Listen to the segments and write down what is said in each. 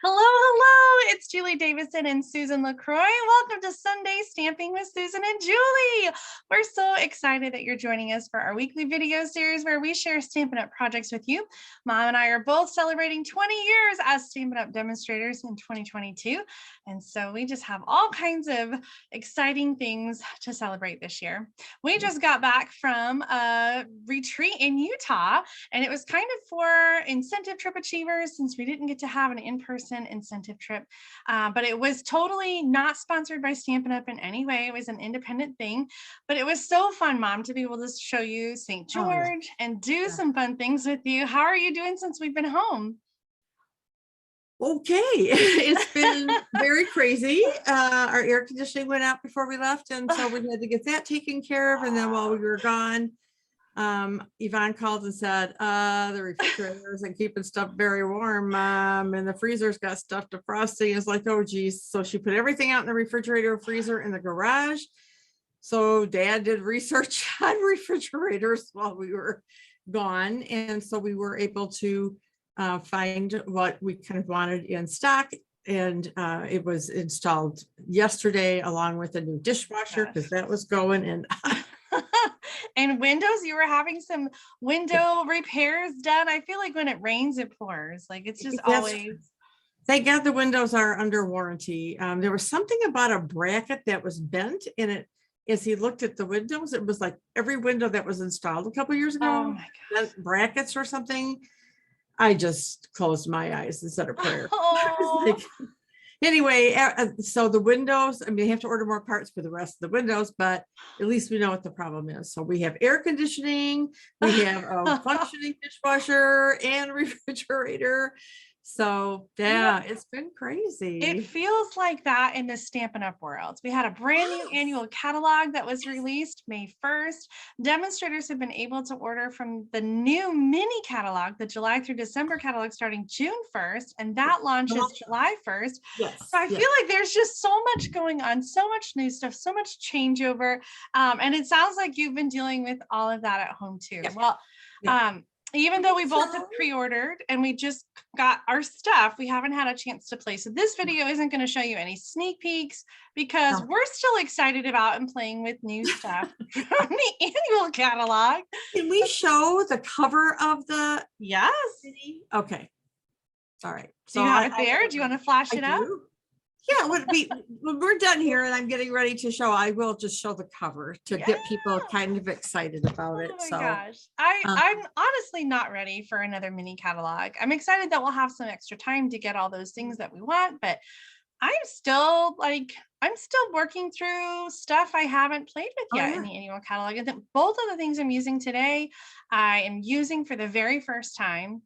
Hello, hello. It's Julie Davison and Susan LaCroix. Welcome to Sunday Stamping with Susan and Julie. We're so excited that you're joining us for our weekly video series where we share Stampin' Up! Projects with you. Mom and I are both celebrating 20 years as Stampin' Up! Demonstrators in 2022. And so we just have all kinds of exciting things to celebrate this year. We just got back from a retreat in Utah, and it was kind of for incentive trip achievers since we didn't get to have an in-person incentive trip, but it was totally not sponsored by Stampin' Up! In any way. It was an independent thing, but it was so fun, Mom, to be able to show you St. George and do some fun things with you. How are you doing since we've been home? Okay, it's been very crazy. Our air conditioning went out before we left, and so we had to get that taken care of. And then while we were gone, Yvonne called and said, the refrigerator isn't keeping stuff very warm, and the freezer's got stuff defrosting. It's like, oh geez. So she put everything out in the refrigerator, freezer in the garage. So Dad did research on refrigerators while we were gone, and so we were able to find what we kind of wanted in stock, and it was installed yesterday along with a new dishwasher because that was going. And and windows, you were having some window repairs done. I feel like when it rains it pours, like it's just always. Thank God the windows are under warranty. There was something about a bracket that was bent in it. As he looked at the windows, it was like every window that was installed a couple years ago, oh my gosh, brackets or something. I just closed my eyes and said a prayer. Oh. Like, anyway, so the windows, I mean, I have to order more parts for the rest of the windows, but at least we know what the problem is. So we have air conditioning, we have a functioning dishwasher and refrigerator. So yeah, it's been crazy. It feels like that in the Stampin' Up! World. We had a brand new annual catalog that was released May 1st. Demonstrators have been able to order from the new mini catalog, the July through December catalog, starting June 1st, and that launches July 1st. Yes. So I feel like there's just so much going on, so much new stuff, so much changeover. And it sounds like you've been dealing with all of that at home too. Well, even though we both have pre-ordered and we just got our stuff, we haven't had a chance to play. So this video isn't going to show you any sneak peeks because we're still excited about and playing with new stuff from the annual catalog. Can we show the cover of the? Yes. Okay. All right. So you have it there. Do you want to flash it up? Yeah, would be when we're done here and I'm getting ready to show, I will just show the cover to get people kind of excited about it. Oh my gosh. I'm honestly not ready for another mini catalog. I'm excited that we'll have some extra time to get all those things that we want, but I'm still working through stuff I haven't played with yet in the annual catalog. And both of the things I'm using today, I am using for the very first time.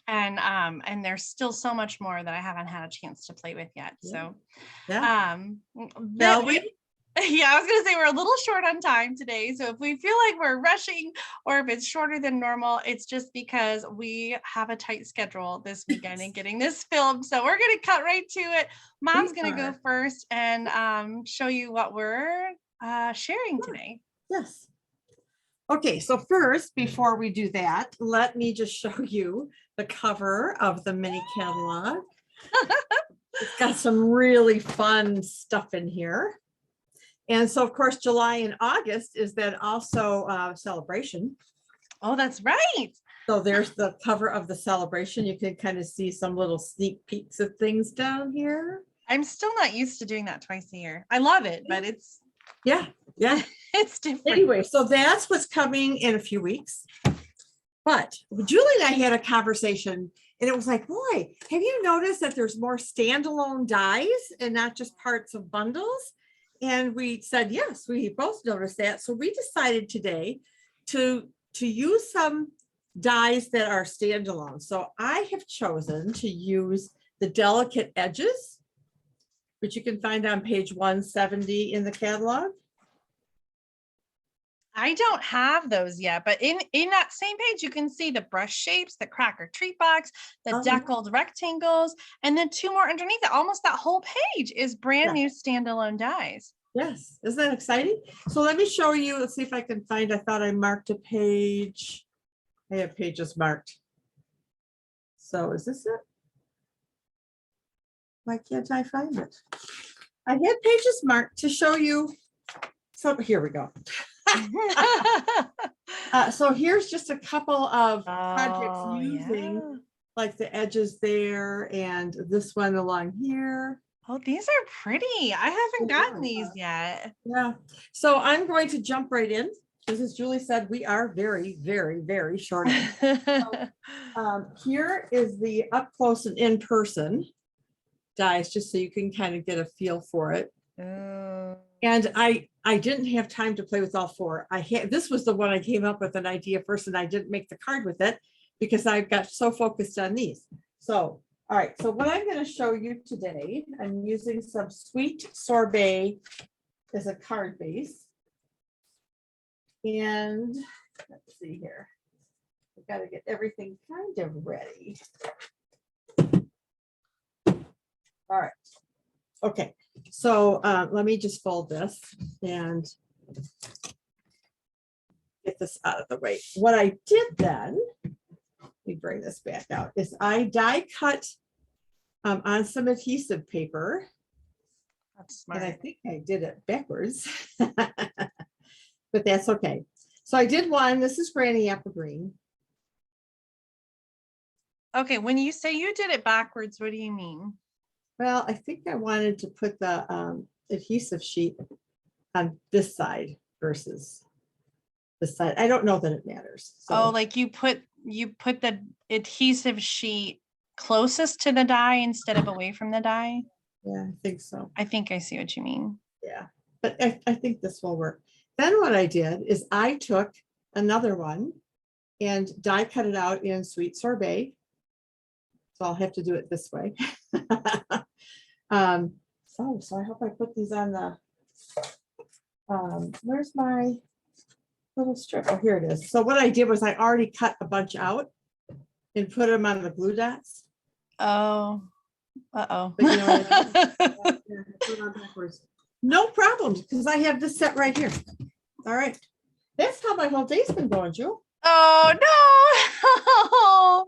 And there's still so much more that I haven't had a chance to play with yet. So I was gonna say we're a little short on time today. So if we feel like we're rushing or if it's shorter than normal, it's just because we have a tight schedule this weekend and getting this filmed. So we're gonna cut right to it. Mom's gonna go first and show you what we're sharing today. Yes. Okay, so first, before we do that, let me just show you the cover of the mini catalog. It's got some really fun stuff in here. And so, of course, July and August is then also celebration. Oh, that's right. So there's the cover of the celebration. You can kind of see some little sneak peeks of things down here. I'm still not used to doing that twice a year. I love it, but it's it's different. Anyway, so that's what's coming in a few weeks. But Julie and I had a conversation and it was like, boy, have you noticed that there's more standalone dies and not just parts of bundles? And we said, yes, we both noticed that. So we decided today to use some dies that are standalone. So I have chosen to use the delicate edges, which you can find on page 170 in the catalog. I don't have those yet, but in that same page, you can see the brush shapes, the cracker treat box, the deckled rectangles, and then two more underneath it. Almost that whole page is brand new standalone dies. Yes, isn't that exciting? So let me show you. Let's see if I can find. I thought I marked a page. I have pages marked. So is this it? Why can't I find it? I had pages marked to show you. So here we go. So here's just a couple of projects Oh, using yeah. like the edges there and this one along here. Oh, these are pretty. I haven't gotten these yet. Yeah. So I'm going to jump right in because as Julie said, we are very, very, very short. Here is the up close and in person dies, just so you can kind of get a feel for it. And I didn't have time to play with all four. This was the one I came up with an idea first, and I didn't make the card with it because I got so focused on these. So, all right. So what I'm going to show you today, I'm using some Sweet Sorbet as a card base. And let's see here. I've got to get everything kind of ready. All right. Okay. So let me just fold this and get this out of the way. What I did then, let me bring this back out, is I die cut on some adhesive paper. That's smart. And I think I did it backwards, but that's okay. So I did one. This is Granny Apple Green. Okay, when you say you did it backwards, what do you mean? Well, I think I wanted to put the adhesive sheet on this side versus this side. I don't know that it matters. So. Oh, like you put the adhesive sheet closest to the die instead of away from the die? Yeah, I think so. I think I see what you mean. Yeah, but I think this will work. Then what I did is I took another one and die cut it out in Sweet Sorbet. So I'll have to do it this way. So I hope I put these on the, where's my little strip? Oh, here it is. So what I did was I already cut a bunch out and put them on the glue dots. Oh, uh-oh. But you know what I mean? No problem, because I have this set right here. All right. That's how my whole day's been going, Jewel. Oh, no.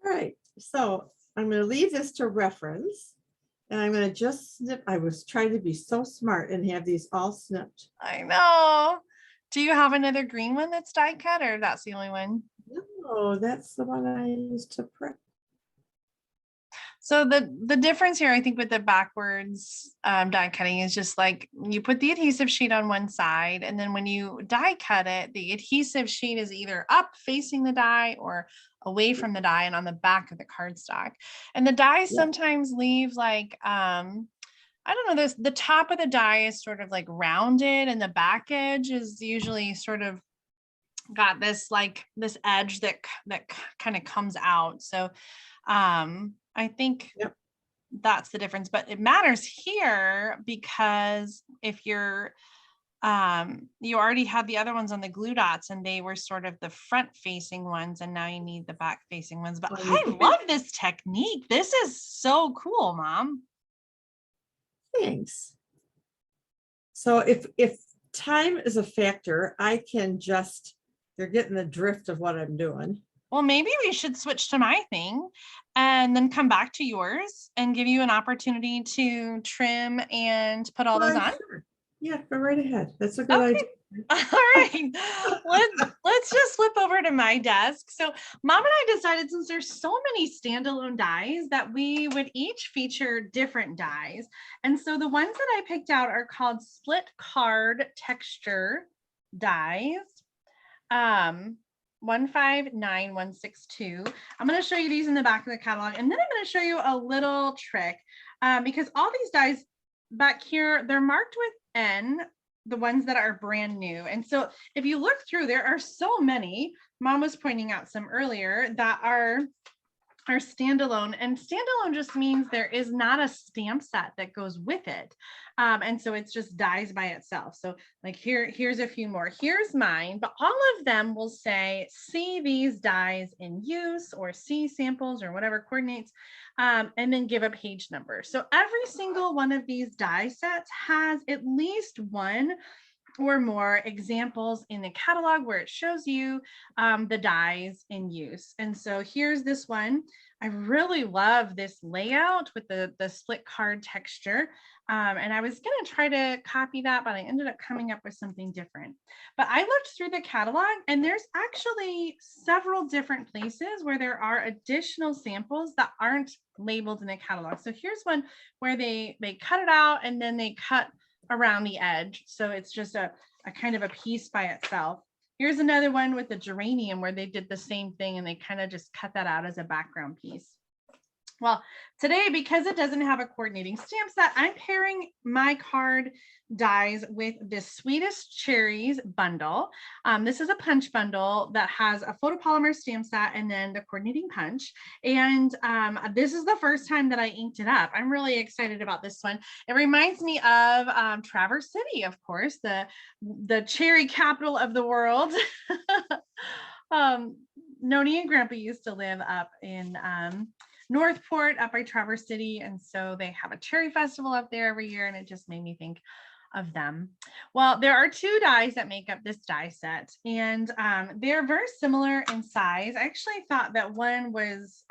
All right. So I'm going to leave this to reference. And I'm going to just snip. I was trying to be so smart and have these all snipped. I know. Do you have another green one that's die cut, or that's the only one? No, that's the one I used to prep. So the difference here, I think, with the backwards die cutting is just like you put the adhesive sheet on one side, and then when you die cut it, the adhesive sheet is either up facing the die or away from the die and on the back of the cardstock. And the die sometimes leave like, I don't know, the top of the die is sort of like rounded and the back edge is usually sort of got this like this edge that kind of comes out. So I think that's the difference, but it matters here because if you're you already had the other ones on the glue dots and they were sort of the front facing ones, and now you need the back facing ones. But I love this technique. This is so cool, Mom. Thanks. So if time is a factor, I can just, you're getting the drift of what I'm doing. Well, maybe we should switch to my thing and then come back to yours and give you an opportunity to trim and put all those on. Sure. Yeah, go right ahead. That's a good idea. All right, let's just flip over to my desk. So Mom and I decided, since there's so many standalone dies, that we would each feature different dies. And so the ones that I picked out are called split card texture dies. 159162. I'm going to show you these in the back of the catalog, and then I'm going to show you a little trick because all these dies back here, they're marked with N, the ones that are brand new. And so if you look through, there are so many. Mom was pointing out some earlier that are standalone, and standalone just means there is not a stamp set that goes with it. And so it's just dies by itself. So like here's a few more. Here's mine, but all of them will say, see these dies in use, or see samples, or whatever coordinates, and then give a page number. So every single one of these die sets has at least one or more examples in the catalog where it shows you the dies in use. And so here's this one. I really love this layout with the split card texture. And I was going to try to copy that, but I ended up coming up with something different. But I looked through the catalog, and there's actually several different places where there are additional samples that aren't labeled in the catalog. So here's one where they cut it out and then they cut around the edge. So it's just a kind of a piece by itself. Here's another one with the geranium where they did the same thing and they kind of just cut that out as a background piece. Well, today, because it doesn't have a coordinating stamp set, I'm pairing my card dies with this Sweetest Cherries bundle. This is a punch bundle that has a photopolymer stamp set and then the coordinating punch. And this is the first time that I inked it up. I'm really excited about this one. It reminds me of Traverse City, of course, the cherry capital of the world. Noni and Grandpa used to live up in Northport, up by Traverse City, and so they have a cherry festival up there every year, and it just made me think of them. Well, there are two dies that make up this die set, and they're very similar in size. I actually thought that one was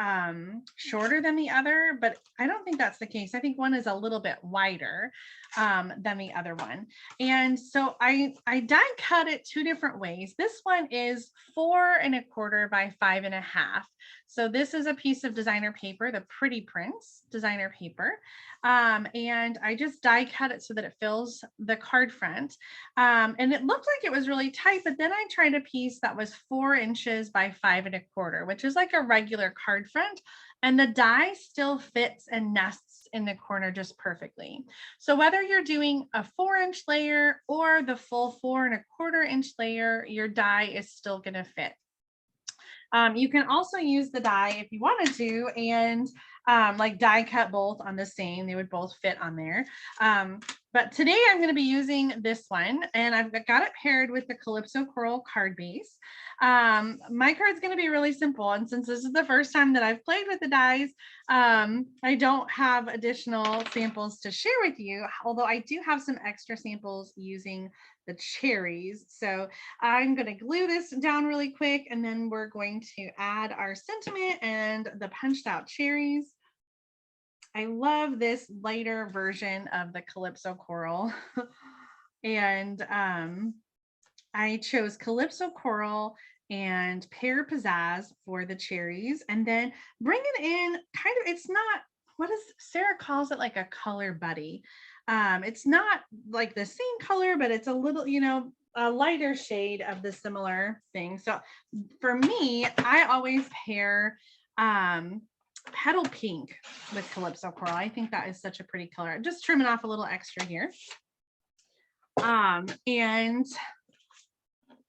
shorter than the other, but I don't think that's the case. I think one is a little bit wider than the other one. And so I die cut it two different ways. This one is 4 1/4 by 5 1/2. So this is a piece of designer paper, the Pretty Prints designer paper. And I just die cut it so that it fills the card front. And it looked like it was really tight, but then I tried a piece that was 4 inches by 5 1/4, which is like a regular card front. And the die still fits and nests in the corner just perfectly. So whether you're doing a 4-inch layer or the full 4 1/4 inch layer, your die is still going to fit. You can also use the die if you wanted to, and like die cut both on the same, they would both fit on there. But today I'm going to be using this one, and I've got it paired with the Calypso Coral card base. My card's going to be really simple, and since this is the first time that I've played with the dies, I don't have additional samples to share with you, although I do have some extra samples using the cherries. So I'm going to glue this down really quick, and then we're going to add our sentiment and the punched out cherries. I love this lighter version of the Calypso Coral. And I chose Calypso Coral and Pear Pizzazz for the cherries, and then bring it in kind of, it's not, what is Sarah calls it, like a color buddy. It's not like the same color, but it's a little, you know, a lighter shade of the similar thing. So for me, I always pair Petal Pink with Calypso Coral. I think that is such a pretty color. I'm just trimming off a little extra here. And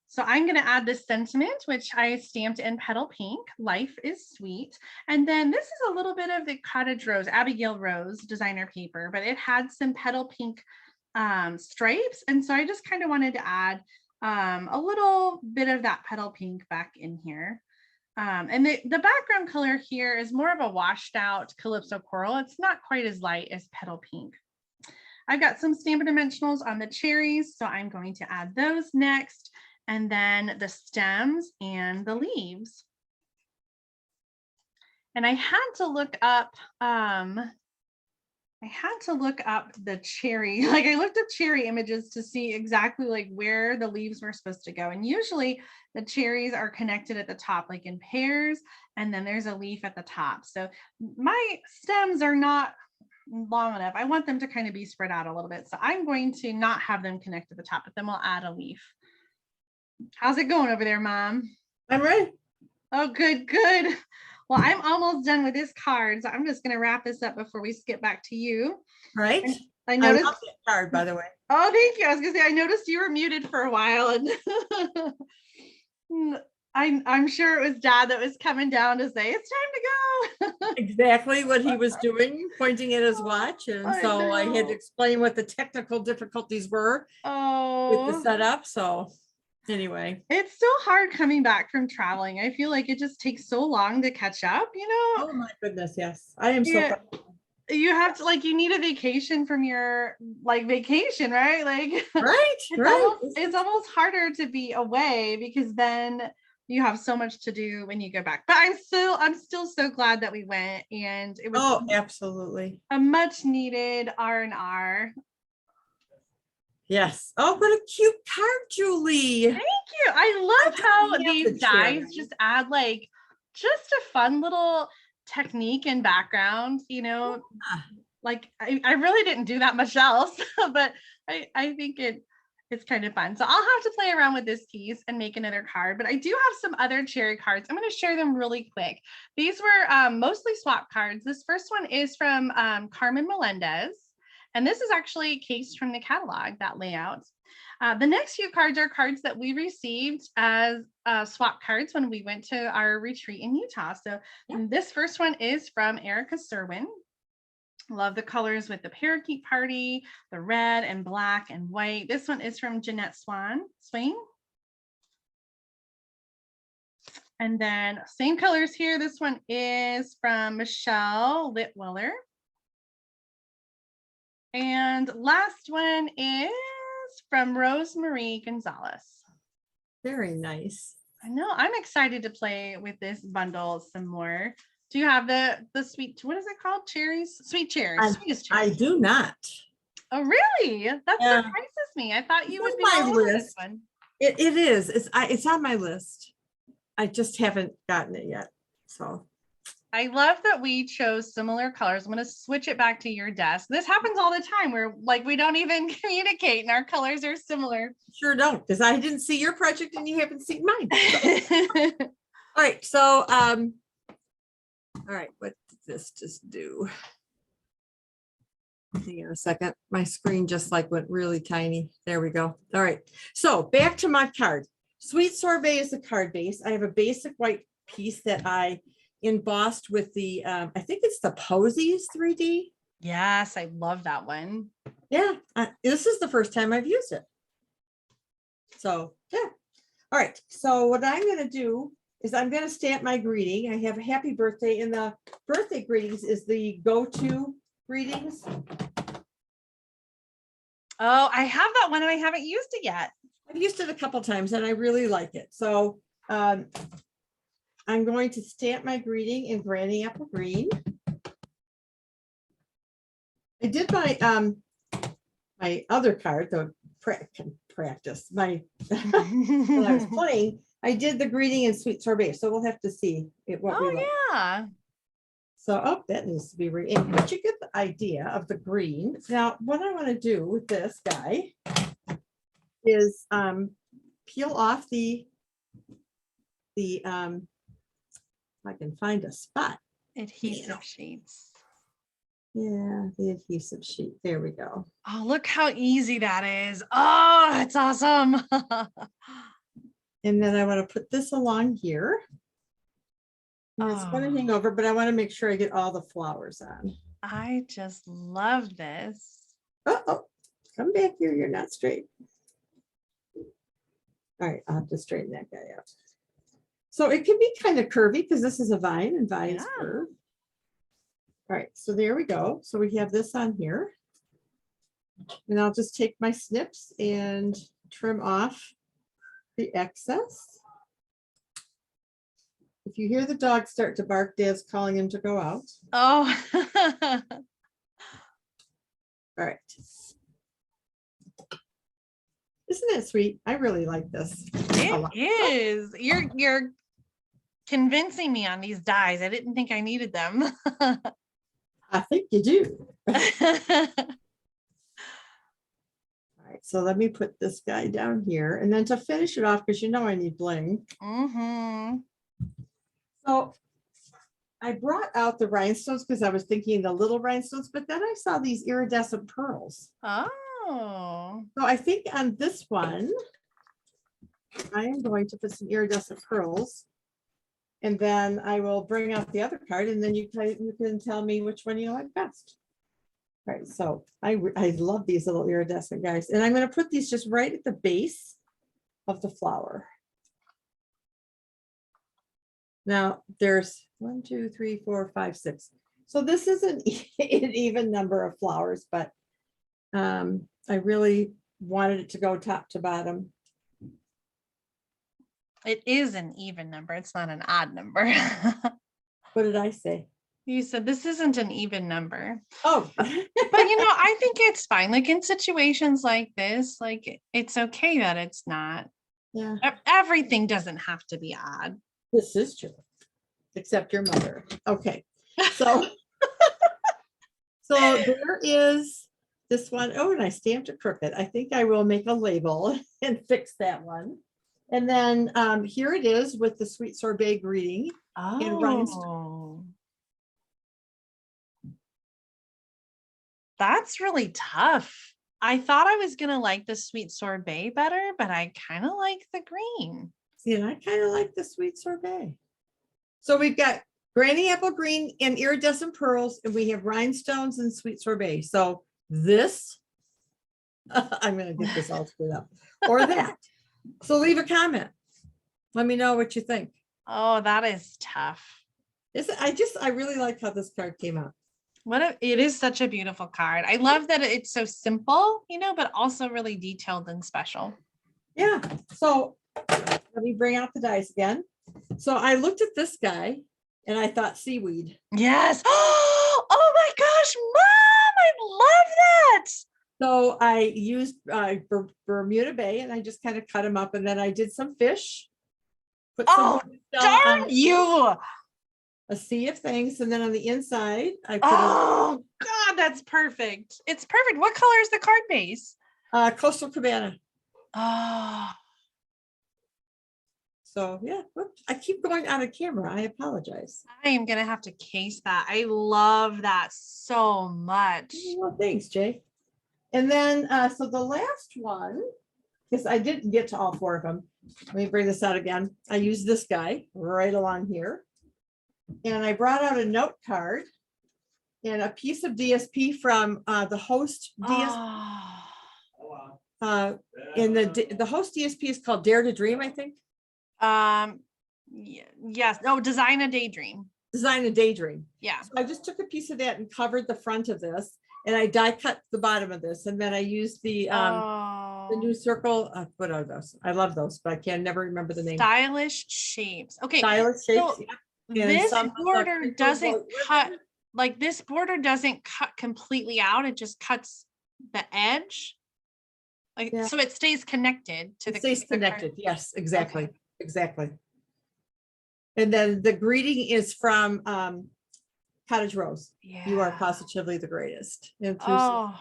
so I'm going to add this sentiment, which I stamped in Petal Pink, Life is Sweet. And then this is a little bit of the Cottage Rose, Abigail Rose designer paper, but it had some Petal Pink stripes. And so I just kind of wanted to add a little bit of that Petal Pink back in here. And the background color here is more of a washed out Calypso Coral. It's not quite as light as Petal Pink. I've got some Stampin' Dimensionals on the cherries, so I'm going to add those next, and then the stems and the leaves. And I had to look up the cherry, like I looked up cherry images to see exactly like where the leaves were supposed to go. And usually the cherries are connected at the top, like in pairs, and then there's a leaf at the top. So my stems are not long enough. I want them to kind of be spread out a little bit. So I'm going to not have them connect to the top, but then we'll add a leaf. How's it going over there, Mom? I'm ready. Oh, good, good. Well, I'm almost done with this card, so I'm just going to wrap this up before we skip back to you. Right. And I noticed. I love that card, by the way. Oh, thank you. I was going to say, I noticed you were muted for a while, and I'm sure it was Dad that was coming down to say it's time to go. Exactly what he was doing, pointing at his watch, and so I had to explain what the technical difficulties were with the setup. So anyway, it's so hard coming back from traveling. I feel like it just takes so long to catch up, you know. oh my goodness, yes, I am so proud. You have to like you need a vacation from your like vacation, right? Like Right, right. it's almost harder to be away because then you have so much to do when you go back. But I'm still so glad that we went, and it was Oh, absolutely. a much needed R&R. Yes. Oh, what a cute card, Julie. Thank you. I I love don't how have the these dies cherry. just add like just a fun little technique and background, Ah, like I really didn't do that much else, but I think it's kind of fun. So I'll have to play around with this piece and make another card, but I do have some other cherry cards. I'm going to share them really quick. These were mostly swap cards. This first one is from Carmen Melendez, and this is actually cased from the catalog, that layout. The next few cards are cards that we received as swap cards when we went to our retreat in Utah. So yeah. this first one is from Erica Serwin. Love the colors with the parakeet party, the red and black and white. This one is from Jeanette Swain. And then same colors here. This one is from Michelle Litweller. And last one is from Rosemarie Gonzalez. Very nice. I know, I'm excited to play with this bundle some more. Do you have the sweet, what is it called? Cherries? Sweet cherries. Sweetest I cherries. do not. Oh, really? That Yeah. surprises me. I thought It's you on would be my all over this list. one. It is. It's on my list. I just haven't gotten it yet. So I love that we chose similar colors. I'm going to switch it back to your desk. This happens all the time where like we don't even communicate and our colors are similar. sure don't, because I didn't see your project and you haven't seen mine. So. All right. So all right, what did this just do? Hang on a second. My screen just like went really tiny. There we go. All right. So back to my card. Sweet Sorbet is a card base. I have a basic white piece that I embossed with the, I think it's the Posies 3D. Yes, I love that one. Yeah, this is the first time I've used it. So yeah. All right. So what I'm going to do is I'm going to stamp my greeting. I have a happy birthday, and the birthday greetings is the go-to greetings. Oh, I have that one and I haven't used it yet. I've used it a couple times and I really like it. So I'm going to stamp my greeting in Granny Apple Green. I did my other card, the practice, when I was playing, I did the greeting in Sweet Sorbet. So we'll have to see what we like. Yeah. So, that needs to be but you get the idea of the green. Now, what I want to do with this guy is peel off the if I can find a spot. Adhesive sheets. Yeah, the adhesive sheet. There we go. Oh, look how easy that is. Oh, it's awesome. And then I want to put this along here. And it's going to hang over, but I want to make sure I get all the flowers on. I just love this. Oh, come back here. You're not straight. All right, I'll have to straighten that guy out. So it can be kind of curvy because this is a vine and vines curve. All right, so there we go. So we have this on here. And I'll just take my snips and trim off the excess. If you hear the dog start to bark, Dad's calling him to go out. Oh. All right. Isn't it sweet? I really like this. It is. You're convincing me on these dies. I didn't think I needed them. I think you do. All right, so let me put this guy down here. And then to finish it off, because you know I need bling. So I brought out the rhinestones because I was thinking the little rhinestones, but then I saw these iridescent pearls. Oh. So I think on this one, I am going to put some iridescent pearls. And then I will bring out the other card, and then you can tell me which one you like best. All right, so I love these little iridescent guys. And I'm going to put these just right at the base of the flower. Now there's 1, 2, 3, 4, 5, 6. So this is an even number of flowers, but I really wanted it to go top to bottom. It is an even number. It's not an odd number. What did I say? You said this isn't an even number. Oh, But I think it's fine. Like in situations like this, like it's okay that it's not. yeah, Everything doesn't have to be odd. this is true, except your mother. Okay, so so there is this one. Oh, and I stamped it crooked. I think I will make a label and fix that one. And then here it is with the sweet sorbet greeting in rhinestone. Oh, that's really tough. I thought I was gonna like the sweet sorbet better, but I kind of like the green. See, and I kind of like the sweet sorbet. So we've got granny apple green and iridescent pearls, and we have rhinestones and sweet sorbet. So this, I'm going to get this all screwed up, or that. So leave a comment. Let me know what you think. Oh, that is tough. I really like how this card came out. It is such a beautiful card. I love that it's so simple, but also really detailed and special. Yeah. So let me bring out the dice again. So I looked at this guy and I thought seaweed. Yes. Oh my gosh, Mom, I love that. So I used Bermuda Bay and I just kind of cut them up, and then I did some fish. Put some darn you. A sea of things, and then on the inside I put God, that's perfect. It's perfect. What color is the card base? Coastal Cabana. Oh, so yeah, whoops. I keep going out of camera. I apologize. I am gonna have to case that. I love that so much. Well, thanks, Jay. And then so the last one, because I didn't get to all four of them. Let me bring this out again. I used this guy right along here. And I brought out a note card and a piece of DSP from the host DSP. And the host DSP is called Dare to Dream, I think. Yes. Oh, Design a Daydream. Design a Daydream. Yeah. So I just took a piece of that and covered the front of this, and I die cut the bottom of this, and then I used the new circle. What are those? I love those, but I can never remember the name. Stylish shapes. Okay. Stylish shapes. So this border doesn't cut, like this border doesn't cut completely out. It just cuts the edge. Like, yeah. So it stays connected to the connected. Yes, exactly. Okay. Exactly. And then the greeting is from Cottage Rose. Yeah. You are positively the greatest. And on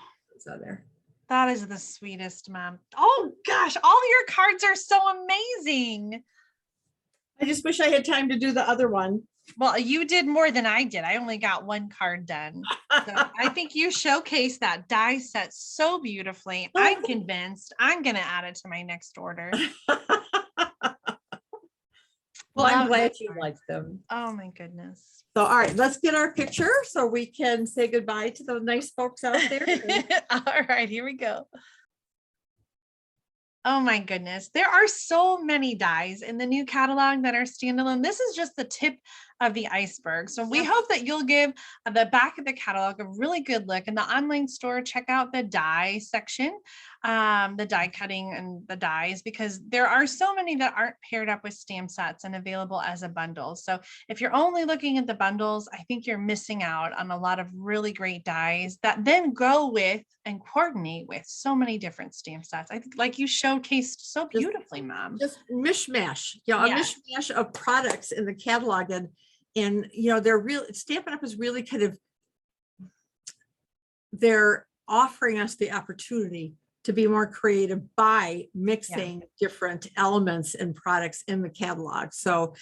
there. That is the sweetest, Mom. Oh gosh, all your cards are so amazing. I just wish I had time to do the other one. Well, you did more than I did. I only got one card done. So I think you showcased that die set so beautifully. I'm convinced I'm going to add it to my next order. Well, I'm glad you liked them. Oh my goodness. So, all right, let's get our picture so we can say goodbye to the nice folks out there. All right, here we go. Oh my goodness. There are so many dies in the new catalog that are standalone. This is just the tip of the iceberg. So we hope that you'll give the back of the catalog a really good look. In the online store, check out the die section, the die cutting and the dies, because there are so many that aren't paired up with stamp sets and available as a bundle. So if you're only looking at the bundles, I think you're missing out on a lot of really great dies that then go with and coordinate with so many different stamp sets. I think, like you showcased so beautifully, Mom. Just mishmash, a mishmash of products in the catalog, and they're really Stampin' Up! Is really kind of, they're offering us the opportunity to be more creative by mixing different elements and products in the catalog. So,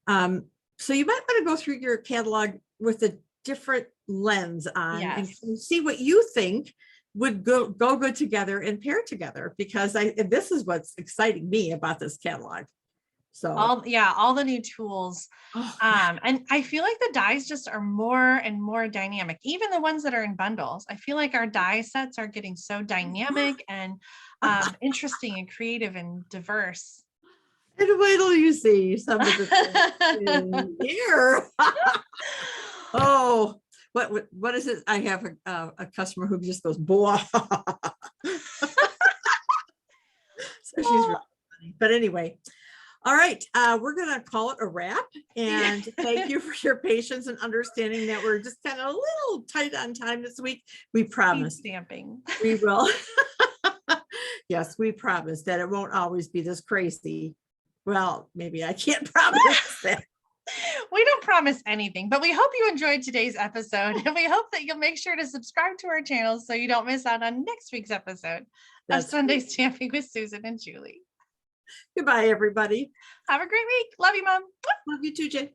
so you might want to go through your catalog with a different lens on and see what you think would go good together and pair together, because this is what's exciting me about this catalog. So all the new tools. And I feel like the dies just are more and more dynamic. Even the ones that are in bundles, I feel like our die sets are getting so dynamic and interesting and creative and diverse. And wait till you see some of the things in here. Oh, what is it? I have a customer who just goes, boah. So she's really funny. But anyway, all right, we're gonna call it a wrap. And thank you for your patience and understanding that we're just kind of a little tight on time this week. We promise Stamping. we will. Yes, we promise that it won't always be this crazy. Well, maybe I can't promise that. We don't promise anything, but we hope you enjoyed today's episode, and we hope that you'll make sure to subscribe to our channel so you don't miss out on next week's episode of Sunday Stamping with Susan and Julie. Goodbye, everybody. Have a great week. Love you, Mom. Love you too, Jay.